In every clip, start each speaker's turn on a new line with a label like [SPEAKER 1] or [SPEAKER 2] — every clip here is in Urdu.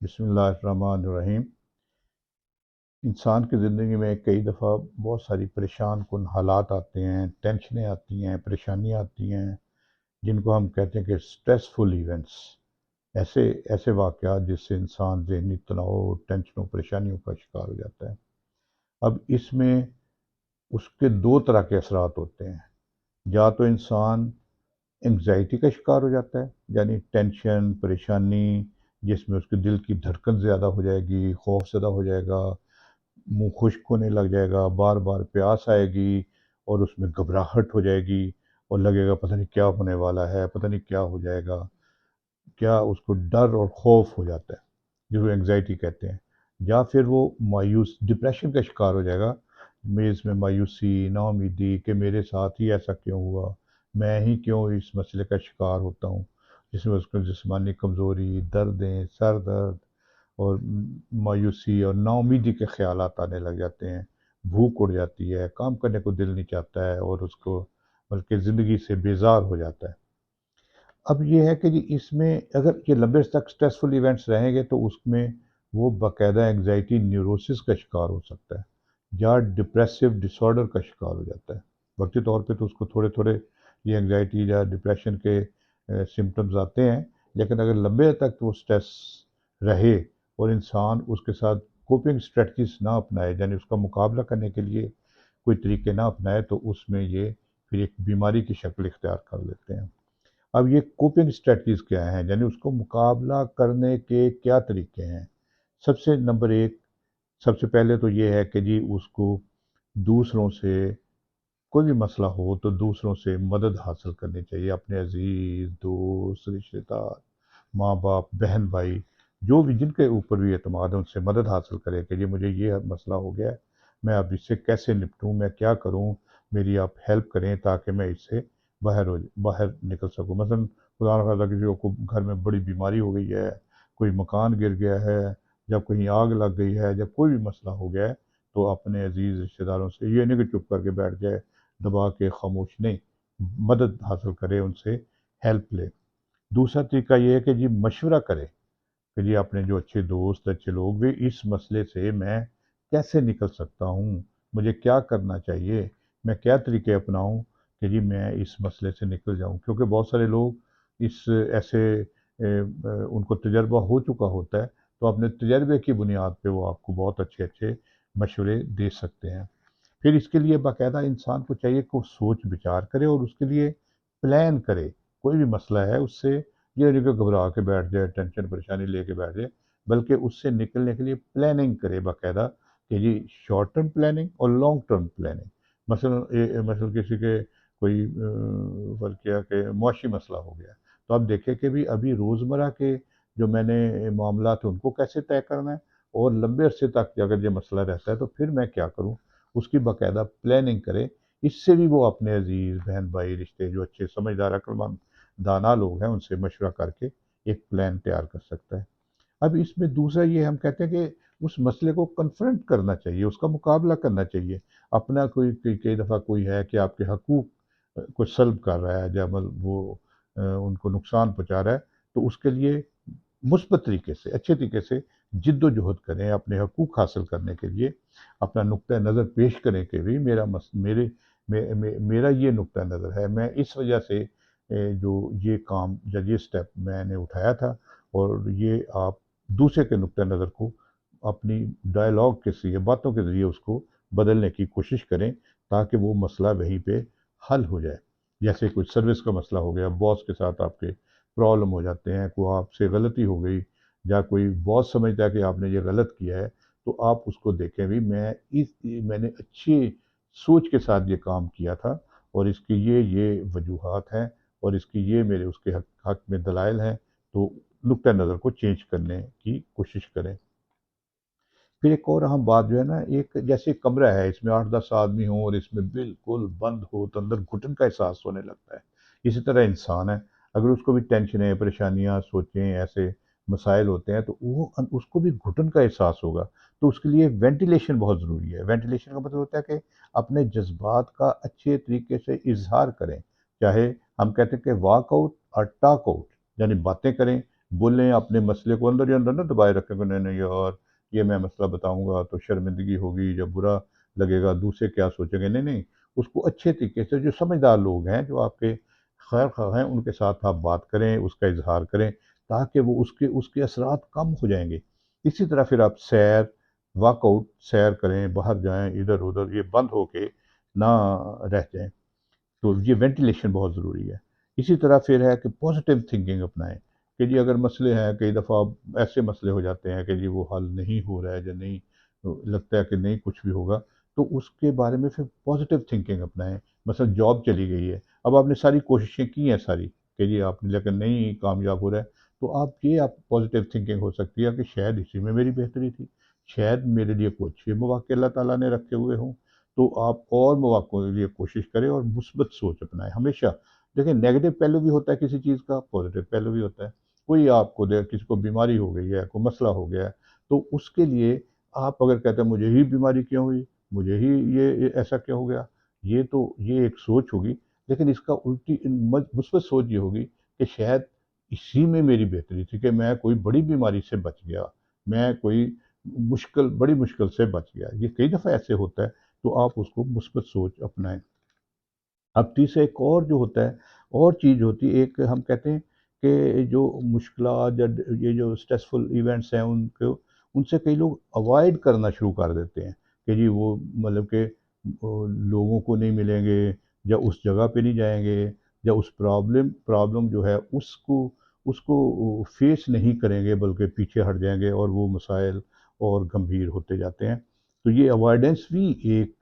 [SPEAKER 1] بسم اللہ الرحمن الرحیم۔ انسان کی زندگی میں کئی دفعہ بہت ساری پریشان کن حالات آتے ہیں، ٹینشنیں آتی ہیں، پریشانیاں آتی ہیں، جن کو ہم کہتے ہیں کہ اسٹریسفل ایونٹس، ایسے ایسے واقعات جس سے انسان ذہنی تناؤ، ٹینشنوں، پریشانیوں کا شکار ہو جاتا ہے۔ اب اس میں اس کے دو طرح کے اثرات ہوتے ہیں۔ یا تو انسان انگزائٹی کا شکار ہو جاتا ہے، یعنی ٹینشن، پریشانی، جس میں اس کے دل کی دھڑکن زیادہ ہو جائے گی، خوف زدہ ہو جائے گا، منہ خشک ہونے لگ جائے گا، بار بار پیاس آئے گی اور اس میں گھبراہٹ ہو جائے گی اور لگے گا پتہ نہیں کیا ہونے والا ہے، پتہ نہیں کیا ہو جائے گا، کیا اس کو ڈر اور خوف ہو جاتا ہے جس کو انگزائٹی کہتے ہیں۔ یا پھر وہ مایوس ڈپریشن کا شکار ہو جائے گا، اس میں مایوسی، نا امیدی کہ میرے ساتھ ہی ایسا کیوں ہوا، میں ہی کیوں اس مسئلے کا شکار ہوتا ہوں، جس میں اس کو جسمانی کمزوری، دردیں، سر درد اور مایوسی اور نا امیدی کے خیالات آنے لگ جاتے ہیں، بھوک اڑ جاتی ہے، کام کرنے کو دل نہیں چاہتا ہے اور اس کو بلکہ زندگی سے بیزار ہو جاتا ہے۔ اب یہ ہے کہ جی اس میں اگر یہ لمبے تک سٹریسفل ایونٹس رہیں گے تو اس میں وہ باقاعدہ انگزائٹی نیوروسس کا شکار ہو سکتا ہے یا ڈپریسو ڈس آرڈر کا شکار ہو جاتا ہے۔ وقتی طور پہ تو اس کو تھوڑے تھوڑے یہ انگزائٹی یا ڈپریشن کے سمٹمز آتے ہیں، لیکن اگر لمبے تک وہ سٹریس رہے اور انسان اس کے ساتھ کوپنگ اسٹریٹجیز نہ اپنائے، یعنی اس کا مقابلہ کرنے کے لیے کوئی طریقے نہ اپنائے، تو اس میں یہ پھر ایک بیماری کی شکل اختیار کر لیتے ہیں۔ اب یہ کوپنگ اسٹریٹجیز کیا ہیں، یعنی اس کو مقابلہ کرنے کے کیا طریقے ہیں؟ سب سے نمبر ایک، سب سے پہلے تو یہ ہے کہ جی اس کو دوسروں سے کوئی بھی مسئلہ ہو تو دوسروں سے مدد حاصل کرنی چاہیے، اپنے عزیز، دوست، رشتے دار، ماں باپ، بہن بھائی، جو بھی جن کے اوپر بھی اعتماد ہے ان سے مدد حاصل کرے کہ جی مجھے یہ مسئلہ ہو گیا ہے، میں اب اس سے کیسے نپٹوں، میں کیا کروں، میری آپ ہیلپ کریں تاکہ میں اس سے باہر نکل سکوں۔ مثلا خدا نہ خواستہ کسی کو گھر میں بڑی بیماری ہو گئی ہے، کوئی مکان گر گیا ہے، جب کہیں آگ لگ گئی ہے، جب کوئی بھی مسئلہ ہو گیا ہے، تو اپنے عزیز رشتے داروں سے یہ نہیں کہ چپ کر کے بیٹھ جائے، دبا کے خاموش نہیں، مدد حاصل کرے، ان سے ہیلپ لے۔ دوسرا طریقہ یہ ہے کہ جی مشورہ کرے کہ جی اپنے جو اچھے دوست، اچھے لوگ بھی اس مسئلے سے میں کیسے نکل سکتا ہوں، مجھے کیا کرنا چاہیے، میں کیا طریقے اپناؤں کہ جی میں اس مسئلے سے نکل جاؤں، کیونکہ بہت سارے لوگ اس ایسے ان کو تجربہ ہو چکا ہوتا ہے، تو اپنے تجربے کی بنیاد پہ وہ آپ کو بہت اچھے اچھے مشورے دے سکتے ہیں۔ پھر اس کے لیے باقاعدہ انسان کو چاہیے کہ وہ سوچ بچار کرے اور اس کے لیے پلان کرے۔ کوئی بھی مسئلہ ہے اس سے یہ نہیں کہ گھبرا کے بیٹھ جائے، ٹینشن پریشانی لے کے بیٹھ جائے، بلکہ اس سے نکلنے کے لیے پلاننگ کرے باقاعدہ کہ جی شارٹ ٹرم پلاننگ اور لانگ ٹرم پلاننگ۔ مثلا کسی کے کوئی کیا کہ معاشی مسئلہ ہو گیا، تو آپ دیکھیں کہ بھی ابھی روزمرہ کے جو میں نے معاملات ہیں ان کو کیسے طے کرنا ہے، اور لمبے عرصے تک اگر یہ مسئلہ رہتا ہے تو پھر میں کیا کروں، اس کی باقاعدہ پلاننگ کرے۔ اس سے بھی وہ اپنے عزیز، بہن بھائی، رشتے جو اچھے سمجھدار عقلمند دانا لوگ ہیں ان سے مشورہ کر کے ایک پلان تیار کر سکتا ہے۔ اب اس میں دوسرا یہ ہم کہتے ہیں کہ اس مسئلے کو کنفرنٹ کرنا چاہیے، اس کا مقابلہ کرنا چاہیے۔ اپنا کئی دفعہ کوئی ہے کہ آپ کے حقوق کو سلب کر رہا ہے، جب وہ ان کو نقصان پہنچا رہا ہے، تو اس کے لیے مثبت طریقے سے، اچھے طریقے سے جد و جہد کریں اپنے حقوق حاصل کرنے کے لیے، اپنا نقطہ نظر پیش کریں کہ بھی میرا یہ نقطہ نظر ہے، میں اس وجہ سے جو یہ کام یا یہ سٹیپ میں نے اٹھایا تھا، اور یہ آپ دوسرے کے نقطہ نظر کو اپنی ڈائلاگ کے ذریعے، باتوں کے ذریعے اس کو بدلنے کی کوشش کریں تاکہ وہ مسئلہ وہیں پہ حل ہو جائے۔ جیسے کوئی سروس کا مسئلہ ہو گیا، باس کے ساتھ آپ کے پرابلم ہو جاتے ہیں، کوئی آپ سے غلطی ہو گئی، یا کوئی باس سمجھتا ہے کہ آپ نے یہ غلط کیا ہے، تو آپ اس کو دیکھیں بھی میں نے اچھی سوچ کے ساتھ یہ کام کیا تھا، اور اس کی یہ وجوہات ہیں، اور اس کی یہ میرے اس کے حق میں دلائل ہیں، تو نقطہ نظر کو چینج کرنے کی کوشش کریں۔ پھر ایک اور اہم بات جو ہے نا، ایک جیسے کمرہ ہے، اس میں 8-10 آدمی ہوں اور اس میں بالکل بند ہو تو اندر گھٹن کا احساس ہونے لگتا ہے۔ اسی طرح انسان ہے، اگر اس کو بھی ٹینشنیں، پریشانیاں، سوچیں، ایسے مسائل ہوتے ہیں تو وہ اس کو بھی گھٹن کا احساس ہوگا، تو اس کے لیے وینٹیلیشن بہت ضروری ہے۔ وینٹیلیشن کا مطلب ہوتا ہے کہ اپنے جذبات کا اچھے طریقے سے اظہار کریں، چاہے ہم کہتے ہیں کہ واک آؤٹ اور ٹاک آؤٹ، یعنی باتیں کریں، بولیں اپنے مسئلے کو اندر ہی اندر نہ دبائے رکھیں کہ نہیں نہیں یار یہ میں مسئلہ بتاؤں گا تو شرمندگی ہوگی، جب برا لگے گا دوسرے کیا سوچیں گے، نہیں نہیں، اس کو اچھے طریقے سے جو سمجھدار لوگ ہیں جو آپ کے خیر خواہ ہیں ان کے ساتھ آپ بات کریں، اس کا اظہار کریں تاکہ وہ اس کے اثرات کم ہو جائیں گے۔ اسی طرح پھر آپ واک آؤٹ سیر کریں، باہر جائیں، ادھر ادھر یہ بند ہو کے نہ رہ جائیں، تو یہ وینٹیلیشن بہت ضروری ہے۔ اسی طرح پھر ہے کہ پازیٹیو تھنکنگ اپنائیں کہ جی اگر مسئلے ہیں، کئی دفعہ ایسے مسئلے ہو جاتے ہیں کہ جی وہ حل نہیں ہو رہا ہے یا نہیں لگتا ہے کہ نہیں کچھ بھی ہوگا، تو اس کے بارے میں پھر پازیٹیو تھنکنگ اپنائیں۔ مثلا جاب چلی گئی ہے، اب آپ نے ساری کوششیں کی ہیں ساری کہ جی آپ نے لیکن نہیں کامیاب ہو رہا ہے، تو آپ پازیٹیو تھنکنگ ہو سکتی ہے کہ شاید اسی میں میری بہتری تھی، شاید میرے لیے کوئی اچھے مواقع اللہ تعالیٰ نے رکھے ہوئے ہوں، تو آپ اور مواقع کے لیے کوشش کریں اور مثبت سوچ اپنائیں ہمیشہ۔ دیکھیں نیگیٹو پہلو بھی ہوتا ہے کسی چیز کا، پازیٹیو پہلو بھی ہوتا ہے۔ کوئی آپ کو کسی کو بیماری ہو گئی ہے، کوئی مسئلہ ہو گیا ہے، تو اس کے لیے آپ اگر کہتے ہیں مجھے ہی بیماری کیوں ہوئی، مجھے ہی یہ ایسا کیوں ہو گیا، یہ ایک سوچ ہوگی، لیکن اس کا الٹی مثبت سوچ یہ ہوگی کہ شاید اسی میں میری بہتری تھی کہ میں کوئی بڑی بیماری سے بچ گیا، میں کوئی بڑی مشکل سے بچ گیا۔ یہ کئی دفعہ ایسے ہوتا ہے، تو آپ اس کو مثبت سوچ اپنائیں۔ اب تیسرا ایک اور جو ہوتا ہے اور چیز ہوتی ہے، ایک ہم کہتے ہیں کہ جو مشکلات یا یہ جو اسٹریسفل ایونٹس ہیں ان سے کئی لوگ اوائڈ کرنا شروع کر دیتے ہیں کہ جی وہ مطلب کہ لوگوں کو نہیں ملیں گے، یا اس جگہ پہ نہیں جائیں گے، یا اس پرابلم جو ہے اس کو فیس نہیں کریں گے بلکہ پیچھے ہٹ جائیں گے اور وہ مسائل اور گمبھیر ہوتے جاتے ہیں۔ تو یہ اوائڈنس بھی ایک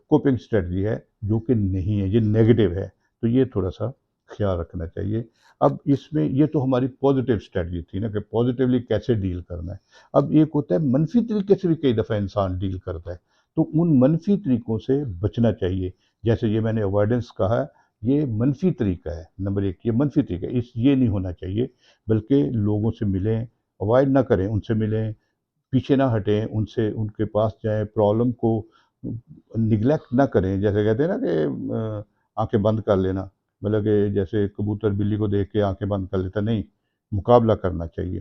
[SPEAKER 1] کوپنگ اسٹریٹجی ہے جو کہ نہیں ہے، یہ نیگیٹو ہے، تو یہ تھوڑا سا خیال رکھنا چاہیے۔ اب اس میں یہ تو ہماری پازیٹیو اسٹریٹجی تھی نا کہ پازیٹیولی کیسے ڈیل کرنا ہے۔ اب ایک ہوتا ہے منفی طریقے سے بھی کئی دفعہ انسان ڈیل کرتا ہے، تو ان منفی طریقوں سے بچنا چاہیے۔ جیسے یہ میں نے اوائڈنس کہا، یہ منفی طریقہ ہے، نمبر ایک یہ منفی طریقہ ہے، یہ نہیں ہونا چاہیے، بلکہ لوگوں سے ملیں، اوائڈ نہ کریں، ان سے ملیں، پیچھے نہ ہٹیں، ان کے پاس جائیں، پرابلم کو نگلیکٹ نہ کریں، جیسے کہتے ہیں نا کہ آنکھیں بند کر لینا، مطلب کہ جیسے کبوتر بلی کو دیکھ کے آنکھیں بند کر لیتا، نہیں، مقابلہ کرنا چاہیے۔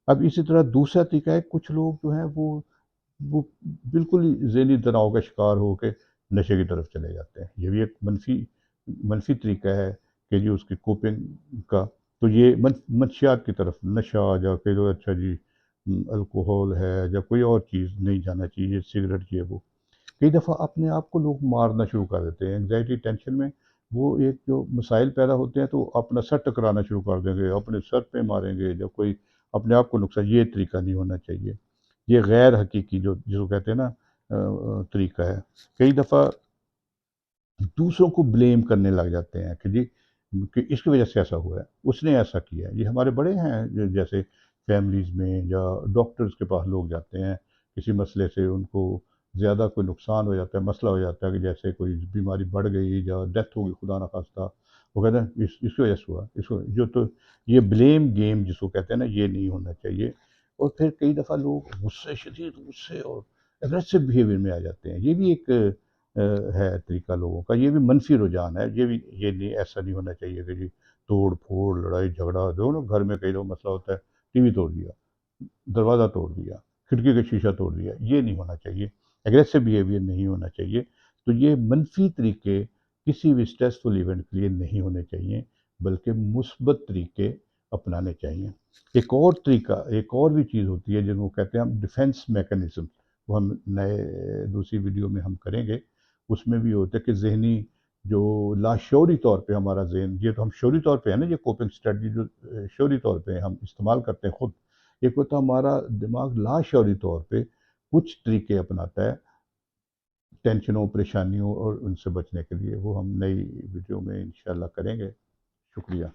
[SPEAKER 1] اب اسی طرح دوسرا طریقہ ہے، کچھ لوگ جو ہیں وہ بالکل ہی ذہنی تناؤ کا شکار ہو کے نشے کی طرف چلے جاتے ہیں، یہ بھی ایک منفی طریقہ ہے کہ جی اس کی کوپنگ کا، تو یہ منشیات کی طرف نشہ جا کے جو اچھا جی الکوہول ہے یا کوئی اور چیز نہیں جانا چاہیے، سگریٹ یہ وہ۔ کئی دفعہ اپنے آپ کو لوگ مارنا شروع کر دیتے ہیں انگزائٹی ٹینشن میں، وہ ایک جو مسائل پیدا ہوتے ہیں تو اپنا سر ٹکرانا شروع کر دیں گے، اپنے سر پہ ماریں گے، جب کوئی اپنے آپ کو نقصان، یہ طریقہ نہیں ہونا چاہیے۔ یہ غیر حقیقی جس کو کہتے ہیں نا طریقہ ہے۔ کئی دفعہ دوسروں کو بلیم کرنے لگ جاتے ہیں کہ جی کہ اس کی وجہ سے ایسا ہوا ہے، اس نے ایسا کیا ہے۔ یہ ہمارے بڑے ہیں جیسے فیملیز میں یا ڈاکٹرز کے پاس لوگ جاتے ہیں کسی مسئلے سے، ان کو زیادہ کوئی نقصان ہو جاتا ہے، مسئلہ ہو جاتا ہے کہ جیسے کوئی بیماری بڑھ گئی یا ڈیتھ ہو گئی خدا نخواستہ، وہ کہتے ہیں اس کی وجہ سے ہوا، جو تو یہ بلیم گیم جس کو کہتے ہیں نا، یہ نہیں ہونا چاہیے۔ اور پھر کئی دفعہ لوگ شدید غصے اور اگریسو بیہیویئر میں آ جاتے ہیں، یہ بھی ایک ہے طریقہ لوگوں کا، یہ بھی منفی رجحان ہے، یہ نہیں، ایسا نہیں ہونا چاہیے کہ جی توڑ پھوڑ لڑائی جھگڑا، دونوں گھر میں کئی لوگ مسئلہ ہوتا ہے، ٹی وی توڑ دیا، دروازہ توڑ دیا، کھڑکی کا شیشہ توڑ دیا، یہ نہیں ہونا چاہیے، ایگریسو بیہیویئر نہیں ہونا چاہیے۔ تو یہ منفی طریقے کسی بھی اسٹریسفل ایونٹ کے لیے نہیں ہونے چاہیے، بلکہ مثبت طریقے اپنانے چاہیے۔ ایک اور بھی چیز ہوتی ہے جن کو کہتے ہیں ہم ڈیفینس میکانزم، وہ ہم دوسری ویڈیو میں ہم کریں گے، اس میں بھی ہوتا ہے کہ ذہنی جو لاشعوری طور پہ ہمارا ذہن، یہ تو ہم شعوری طور پہ ہے نا، یہ کوپنگ اسٹریٹجی جو شعوری طور پہ ہم استعمال کرتے ہیں خود، ایک ہوتا ہے ہمارا دماغ لاشعوری طور پہ کچھ طریقے اپناتا ہے ٹینشنوں پریشانیوں اور ان سے بچنے کے لیے، وہ ہم نئی ویڈیو میں انشاءاللہ کریں گے۔ شکریہ۔